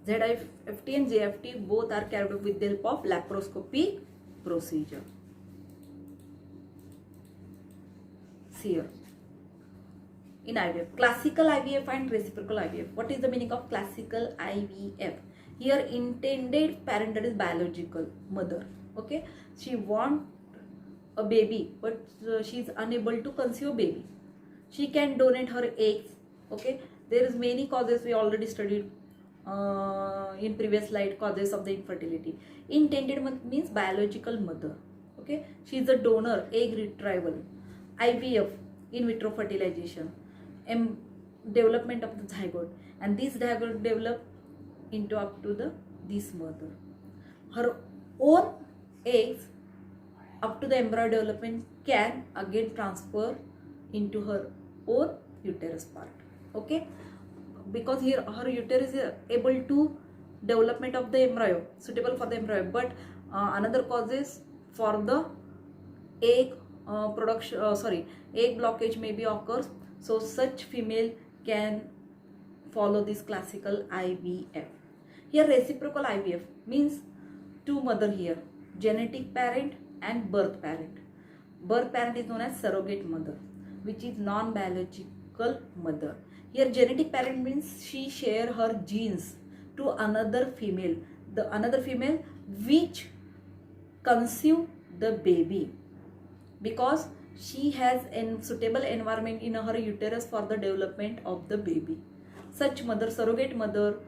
ZIFT and JFT both are carried out with the help of laparoscopy procedure. See here. In IVF, classical IVF and reciprocal IVF. What is the meaning of classical IVF? Here, intended parent, that is biological mother. Okay, she want a baby, but she is unable to conceive a baby. She can donate her eggs. Okay, there is many causes we already studied in previous slide, causes of the infertility. Intended means biological mother. Okay, she is a donor, egg retrieval. IVF, in vitro fertilization, development of the zygote, and this zygote develop into up to this mother. Her own eggs up to the embryo development can again transfer into her own uterus part. Okay, because here her uterus is able to development of the embryo, suitable for the embryo, but another causes for the egg egg blockage may be occurs. So such female can follow this classical IVF. Here reciprocal IVF means two mother here, genetic parent and birth parent. Birth parent is known as surrogate mother, which is non-biological mother. Here genetic parent means she share her genes to another female, the another female which conceive the baby, because she has a suitable environment in her uterus for the development of the baby. Such mother, surrogate mother,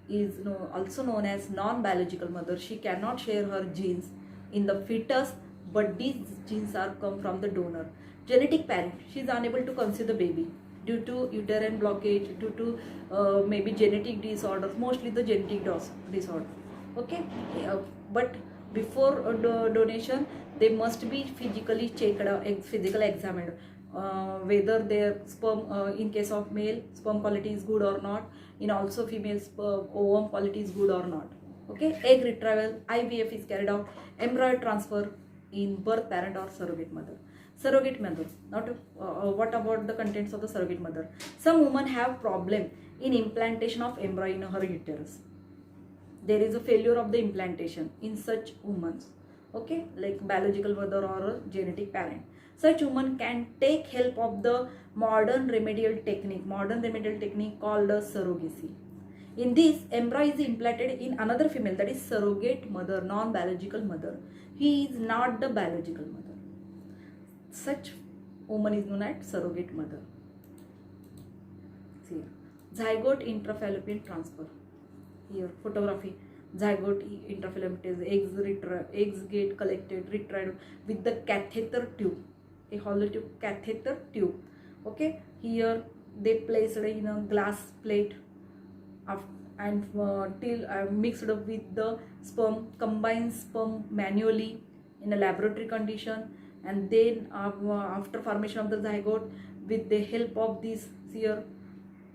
is also known as non-biological mother. She cannot share her genes in the fetus, but these genes are come from the donor. Genetic parent, she is unable to conceive the baby due to uterine blockage, due to maybe genetic disorders, mostly the genetic disorder. Okay, but before donation, they must be physically checked out, physically examined, whether their sperm, in case of male, sperm quality is good or not, in also female sperm ovum quality is good or not. Okay, egg retrieval, IVF is carried out, embryo transfer in birth parent or surrogate mother. Surrogate mother, not what about the contents of the surrogate mother? Some women have problem in implantation of embryo in her uterus. There is a failure of the implantation in such women. Okay, like biological mother or a genetic parent. Such woman can take help of the modern remedial technique called surrogacy. In this, embryo is implanted in another female, that is surrogate mother, non-biological mother. He is not the biological mother. Such woman is known as surrogate mother. See here. Zygote intrafallopian transfer. Here, photography. Zygote intrafallopian, eggs get collected, retrieved with the catheter tube, a hollow tube, catheter tube. Okay, here they placed in a glass plate and till mixed up with the sperm, combined sperm manually in a laboratory condition, and then after formation of the zygote, with the help of this here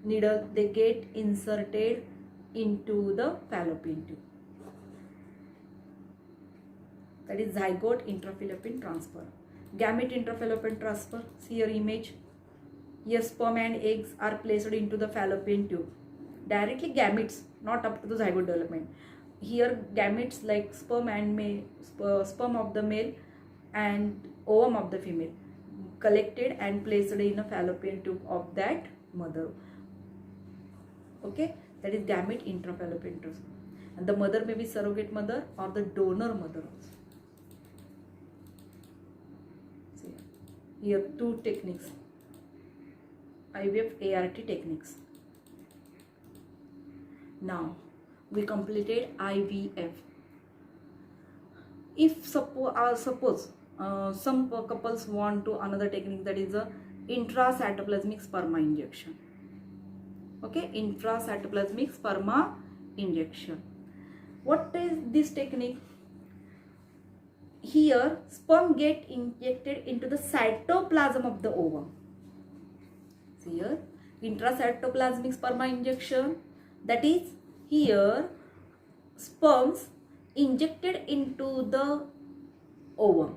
needle, they get inserted into the fallopian tube. That is zygote intrafallopian transfer. Gamete intrafallopian transfer. See your image. Here sperm and eggs are placed into the fallopian tube. Directly gametes, not up to the zygote development. Here gametes like sperm of the male and ovum of the female collected and placed in a fallopian tube of that mother. Okay, that is gamete intrafallopian transfer. And the mother may be surrogate mother or the donor mother also. See here two techniques, IVF ART techniques. Now we completed IVF. If suppose some couples want to another technique, that is a intracytoplasmic sperma injection. Okay, intracytoplasmic sperma injection. What is this technique? Here sperm get injected into the cytoplasm of the ovum. See here, intracytoplasmic sperma injection, that is here sperms injected into the ovum,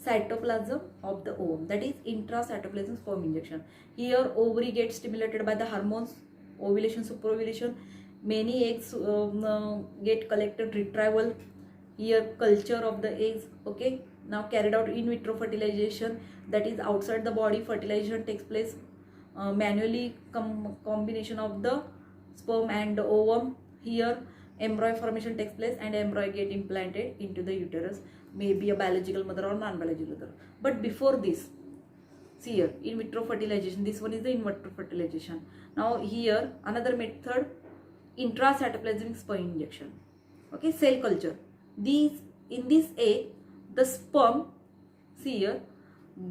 cytoplasm of the ovum, that is intracytoplasmic sperm injection. Here ovary gets stimulated by the hormones, ovulation, superovulation, many eggs get collected, retrieval, here culture of the eggs. Okay, now carried out in vitro fertilization, that is outside the body. Fertilization takes place manually, combination of the sperm and the ovum. Here embryo formation takes place and embryo get implanted into the uterus, maybe a biological mother or non-biological mother. But before this, see here, in vitro fertilization, this one is the in vitro fertilization. Now here another method, intracytoplasmic sperm injection. Okay, cell culture. These, in this egg, the sperm, see here,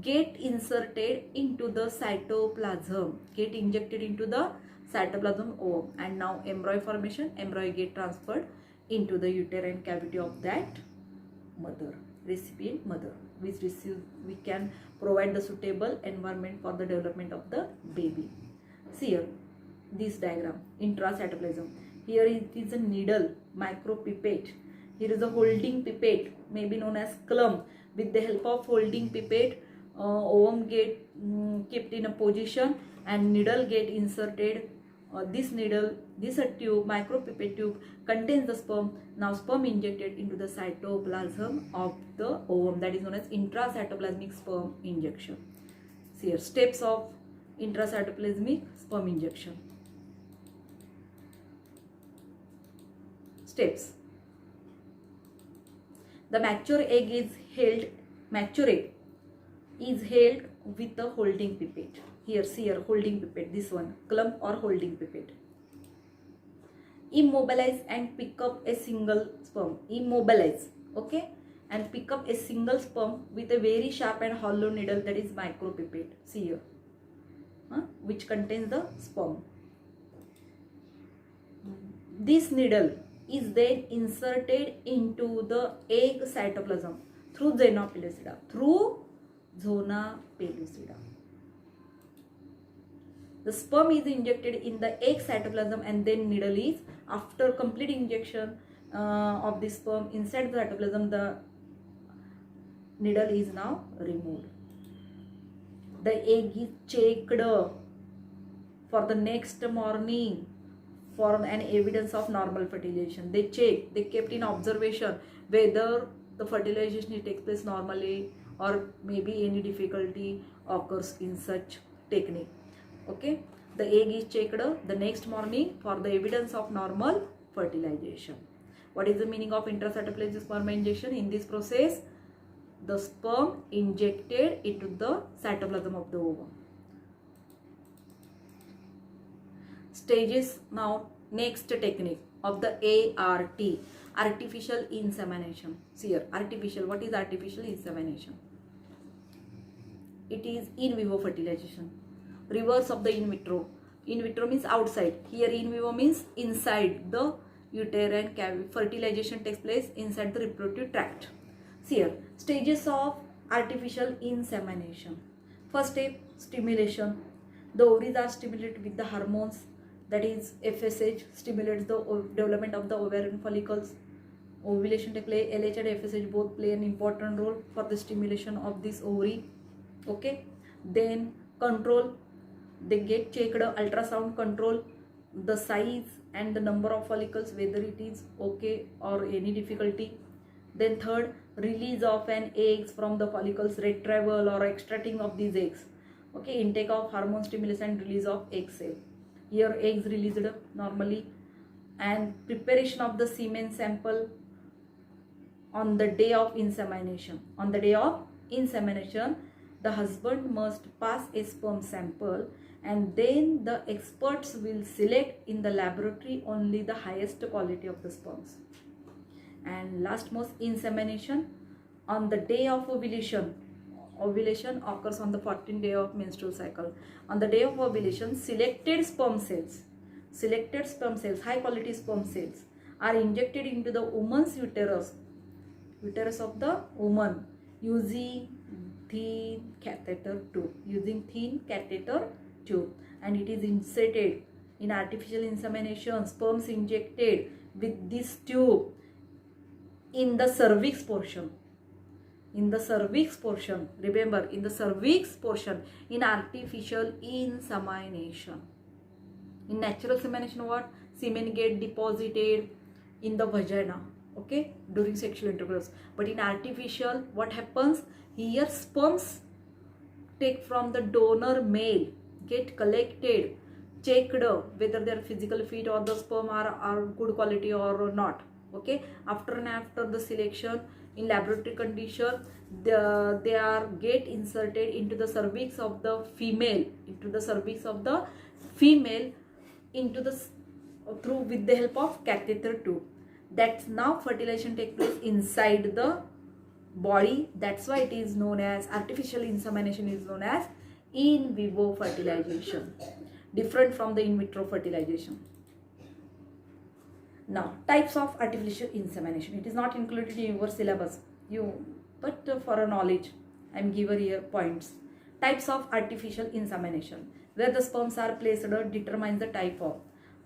get inserted into the cytoplasm, get injected into the cytoplasm ovum, and now embryo formation, embryo get transferred into the uterine cavity of that mother, recipient mother, which receives, we can provide the suitable environment for the development of the baby. See here, this diagram, intracytoplasm. Here it is a needle, micropipette. Here is a holding pipette, maybe known as clump. With the help of holding pipette, ovum get kept in a position and needle get inserted. This needle, this a tube, micropipette tube, contains the sperm. Now sperm injected into the cytoplasm of the ovum, that is known as intracytoplasmic sperm injection. See here, steps of intracytoplasmic sperm injection. Steps. The mature egg is held, with a holding pipette. Here, see here, holding pipette, this one, clump or holding pipette. Immobilize and pick up a single sperm. Immobilize, okay, and pick up a single sperm with a very sharp and hollow needle, that is micropipette. See here, which contains the sperm. This needle is then inserted into the egg cytoplasm through zona pellucida. The sperm is injected in the egg cytoplasm and then needle is, after complete injection of the sperm inside the cytoplasm, the needle is now removed. The egg is checked for the next morning for an evidence of normal fertilization. They kept in observation whether the fertilization takes place normally or maybe any difficulty occurs in such technique. Okay, the egg is checked the next morning for the evidence of normal fertilization. What is the meaning of intracytoplasmic sperm injection? In this process, the sperm injected into the cytoplasm of the ovum. Stages. Now next technique of the ART, artificial insemination. See here, artificial. What is artificial insemination? It is in vivo fertilization. Reverse of the in vitro. In vitro means outside. Here in vivo means inside the uterine cavity. Fertilization takes place inside the reproductive tract. See here, stages of artificial insemination. First step, stimulation. The ovaries are stimulated with the hormones, that is FSH, stimulates the development of the ovarian follicles. Ovulation takes place. LH and FSH both play an important role for the stimulation of this ovary. Okay, then control. They get checked, ultrasound control the size and the number of follicles, whether it is okay or any difficulty. Then third, release of an eggs from the follicles, retrieval or extracting of these eggs. Okay, intake of hormone stimulus and release of egg cell. Here eggs released normally, and preparation of the semen sample on the day of insemination. On the day of insemination, the husband must pass a sperm sample, and then the experts will select in the laboratory only the highest quality of the sperms. And last most, insemination on the day of ovulation. Ovulation occurs on the 14th day of menstrual cycle. On the day of ovulation, selected sperm cells, high quality sperm cells are injected into the woman's uterus of the woman using thin catheter tube, and it is inserted in artificial insemination. Sperms injected with this tube in the cervix portion. Remember, in the cervix portion, in artificial insemination. In natural insemination, what? semen get deposited in the vagina, okay, during sexual intercourse. But in artificial, what happens? Here sperms take from the donor male, get collected, checked whether they are physically fit or the sperm are good quality or not, okay. After the selection in laboratory condition, they are get inserted into the cervix of the female, into the through with the help of catheter tube. That's now fertilization take place inside the body. That's why it is known as artificial insemination, is known as in vivo fertilization, different from the in vitro fertilization. Now, types of artificial insemination. It is not included in your syllabus, but for a knowledge, I am given here points. Types of artificial insemination. Where the sperms are placed determines the type of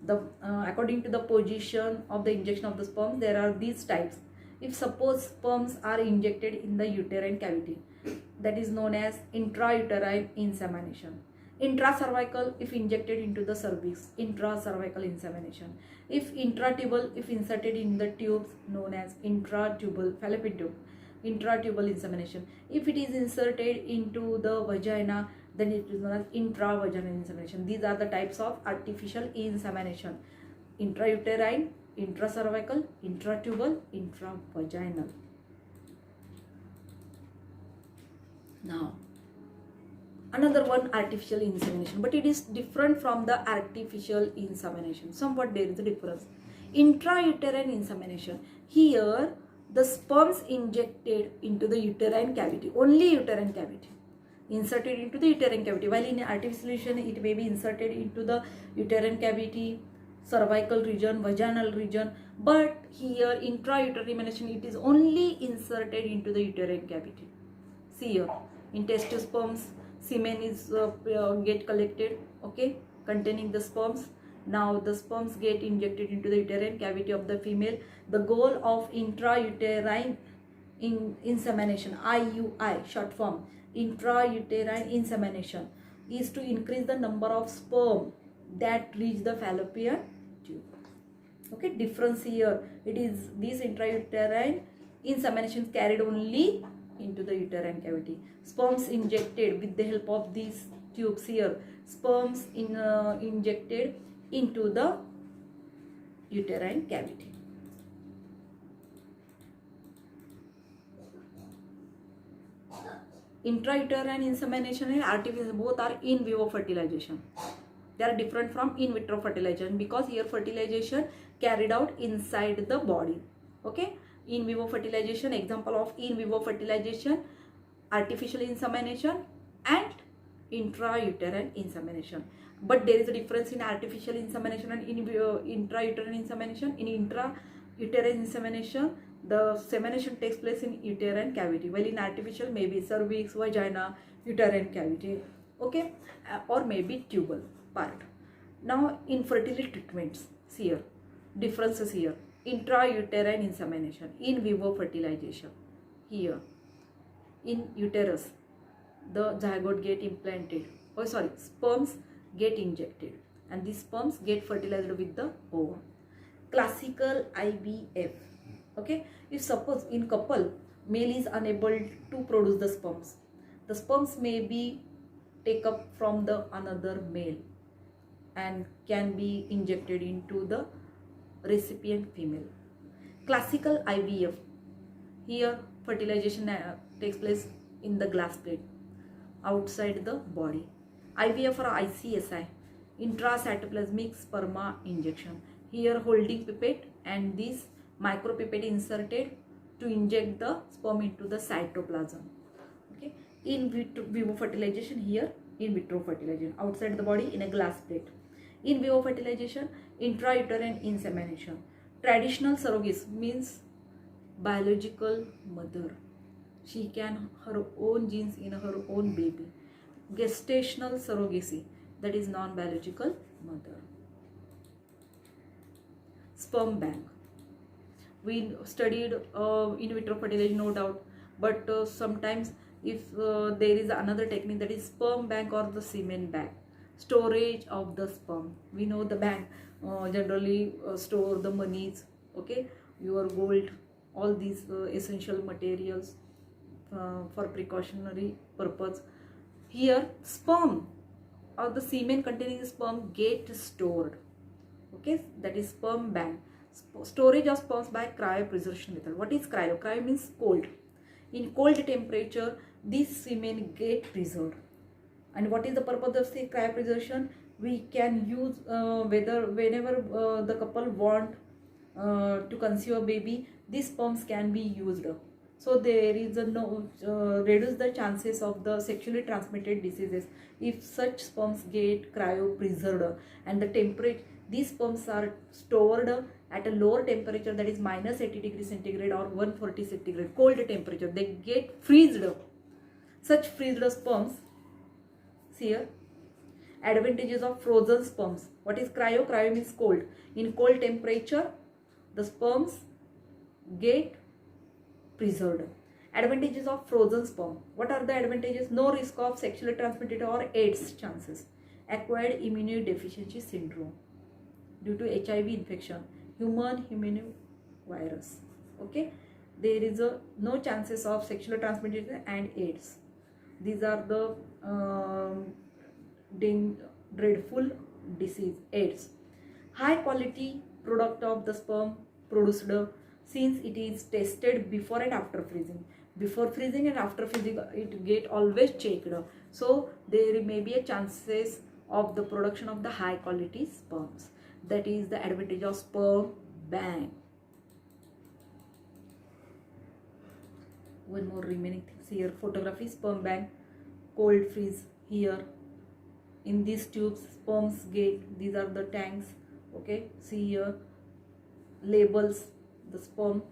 the according to the position of the injection of the sperm. There are these types. If suppose sperms are injected in the uterine cavity, that is known as intrauterine insemination. Intracervical, if injected into the cervix, intracervical insemination. If intratubal, if inserted in the tubes, known as intratubal fallopian tube, intratubal insemination. If it is inserted into the vagina, then it is known as intravaginal insemination. These are the types of artificial insemination: intrauterine, intracervical, intratubal, intravaginal. Now, another one, artificial insemination, but it is different from the artificial insemination. Somewhat there is a difference. Intrauterine insemination. Here, the sperms injected into the uterine cavity, only uterine cavity, inserted into the uterine cavity. While in artificial insemination, it may be inserted into the uterine cavity, cervical region, vaginal region, but here intrauterine insemination, it is only inserted into the uterine cavity. See here, in testis sperms, semen is get collected, okay, containing the sperms. Now the sperms get injected into the uterine cavity of the female. The goal of intrauterine insemination, IUI short form, intrauterine insemination, is to increase the number of sperm that reach the fallopian tube. Okay, difference here, it is this intrauterine insemination carried only into the uterine cavity. Sperms injected with the help of these tubes here, sperms injected into the uterine cavity. Intrauterine insemination and artificial, both are in vivo fertilization. They are different from in vitro fertilization because here fertilization carried out inside the body. Okay, in vivo fertilization, example of in vivo fertilization, artificial insemination and intrauterine insemination. But there is a difference in artificial insemination and in intrauterine insemination. In intrauterine insemination, the semination takes place in uterine cavity, while in artificial maybe cervix, vagina, uterine cavity, okay, or maybe tubal part. Now, infertility treatments, see here, differences here. Intrauterine insemination, in vivo fertilization. Here, in uterus, the zygote get implanted, sperms get injected, and these sperms get fertilized with the ovum. Classical IVF. Okay, if suppose in couple, male is unable to produce the sperms may be take up from the another male and can be injected into the recipient female. Classical IVF, here fertilization takes place in the glass plate outside the body. IVF or ICSI, intracytoplasmic sperma injection. Here holding pipette and this micropipette inserted to inject the sperm into the cytoplasm. Okay, in vivo fertilization, here in vitro fertilization, outside the body in a glass plate. In vivo fertilization, intrauterine insemination. Traditional surrogacy means biological mother, she can her own genes in her own baby. Gestational surrogacy, that is non-biological mother. Sperm bank, we studied in vitro fertilization, no doubt, but sometimes if there is another technique, that is sperm bank or the semen bank, storage of the sperm. We know the bank, generally store the monies, okay, your gold, all these essential materials for precautionary purpose. Here sperm or the semen containing sperm get stored, okay, that is sperm bank. Storage of sperms by cryopreservation method. What is cryo? Cryo means cold. In cold temperature these semen get preserved. And what is the purpose of say cryopreservation? We can use whenever the couple want to conceive a baby, these sperms can be used. So there is a no reduce the chances of the sexually transmitted diseases if such sperms get cryopreserved. And the temperature, these sperms are stored at a lower temperature, that is minus 80 degrees centigrade or 140 centigrade, cold temperature. They get freezed. Such freezed sperms, see here, advantages of frozen sperms. What is cryo? Cryo means cold. In cold temperature the sperms get preserved. Advantages of frozen sperm. What are the advantages? No risk of sexually transmitted or AIDS chances. Acquired immunodeficiency syndrome due to HIV infection, human immunovirus. Okay, there is no chances of sexually transmitted and AIDS. These are the dreadful disease, AIDS. High quality product of the sperm produced since it is tested before and after freezing. Before freezing and after freezing it get always checked. So there may be a chances of the production of the high quality sperms. That is the advantage of sperm bank. One more remaining things here. Photography, sperm bank, cold freeze. Here in these tubes sperms get, these are the tanks, okay, see here, labels the sperm.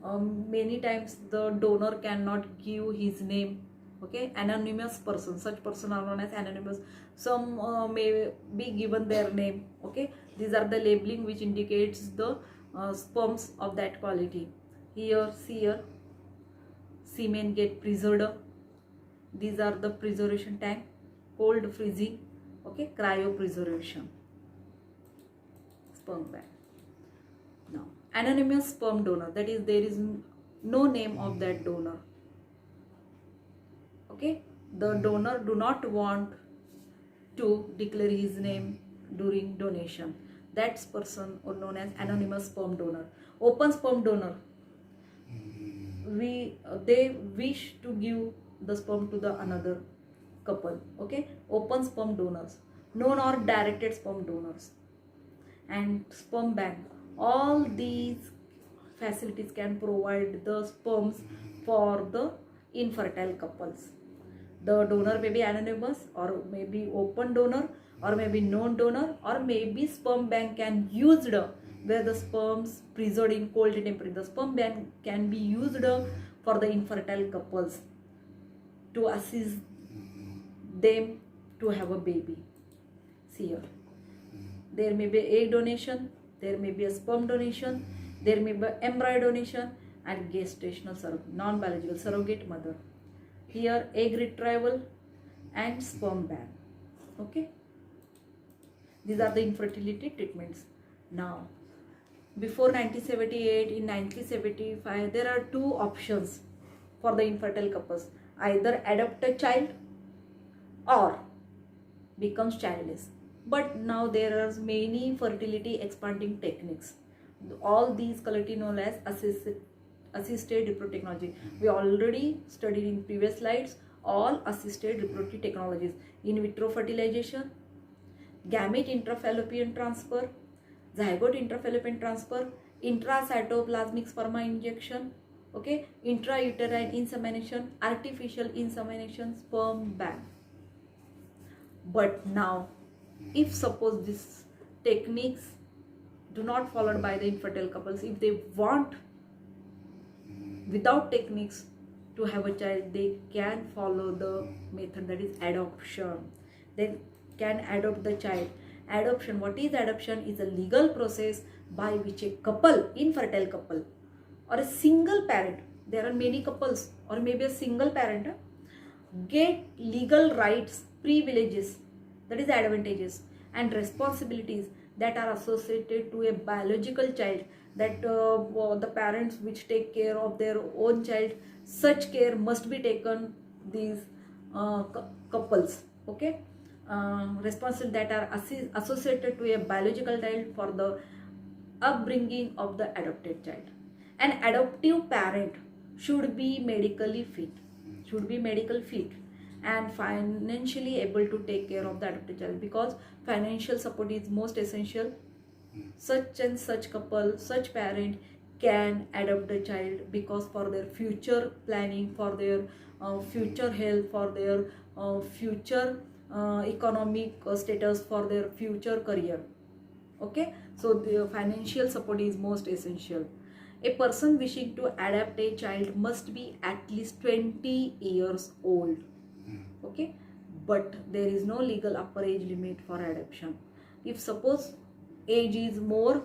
Many times the donor cannot give his name, okay, anonymous person, such person are known as anonymous. Some may be given their name, okay. These are the labeling which indicates the sperms of that quality. Here, see here, semen get preserved. These are the preservation tank, cold freezing, okay, cryopreservation, sperm bank. Now anonymous sperm donor, that is there is no name of that donor, okay. The donor do not want to declare his name during donation. That person or known as anonymous sperm donor. Open sperm donor, they wish to give the sperm to the another couple, okay. Open sperm donors, known or directed sperm donors. And sperm bank, all these facilities can provide the sperms for the infertile couples. The donor may be anonymous or maybe open donor or maybe known donor, or maybe sperm bank can used where the sperms preserved in cold temperature. The sperm bank can be used for the infertile couples to assist them to have a baby. See here, there may be egg donation, there may be a sperm donation, there may be embryo donation, and gestational surrogate, non-biological surrogate mother. Here egg retrieval and sperm bank, okay. These are the infertility treatments. Now before 1978, in 1975 there are two options for the infertile couples: either adopt a child or becomes childless. But now there are many fertility expanding techniques. All these collectively known as assisted reproductive technology. We already studied in previous slides all assisted reproductive technologies: in vitro fertilization, gamete intrafallopian transfer, zygote intrafallopian transfer, intracytoplasmic sperma injection, okay, intrauterine insemination, artificial insemination, sperm bank. But now, if suppose these techniques do not followed by the infertile couples, if they want without techniques to have a child, they can follow the method, that is adoption. They can adopt the child. Adoption, what is adoption? Is a legal process by which a couple, infertile couple or a single parent, there are many couples or maybe a single parent, get legal rights, privileges, that is advantages, and responsibilities that are associated to a biological child, that the parents which take care of their own child, such care must be taken these couples. Okay, responsible that are associated to a biological child for the upbringing of the adopted child. An adoptive parent should be medically fit and financially able to take care of the adopted child, because financial support is most essential. Such and such couple, such parent can adopt the child, because for their future planning, for their future health, for their future economic status, for their future career. Okay, so the financial support is most essential. A person wishing to adopt a child must be at least 20 years old. Okay, but there is no legal upper age limit for adoption. If suppose age is more,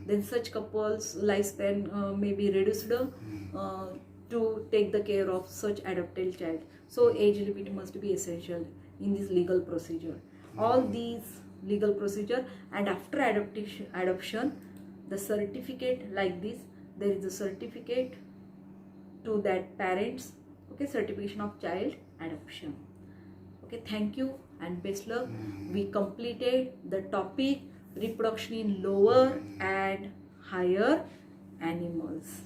then such couples lifespan may be reduced to take the care of such adopted child. So age limit must be essential in this legal procedure. All these legal procedure, and after adoption, the certificate like this, there is a certificate to that parents. Okay, certification of child adoption. Okay, thank you and best luck. We completed the topic reproduction in lower and higher animals.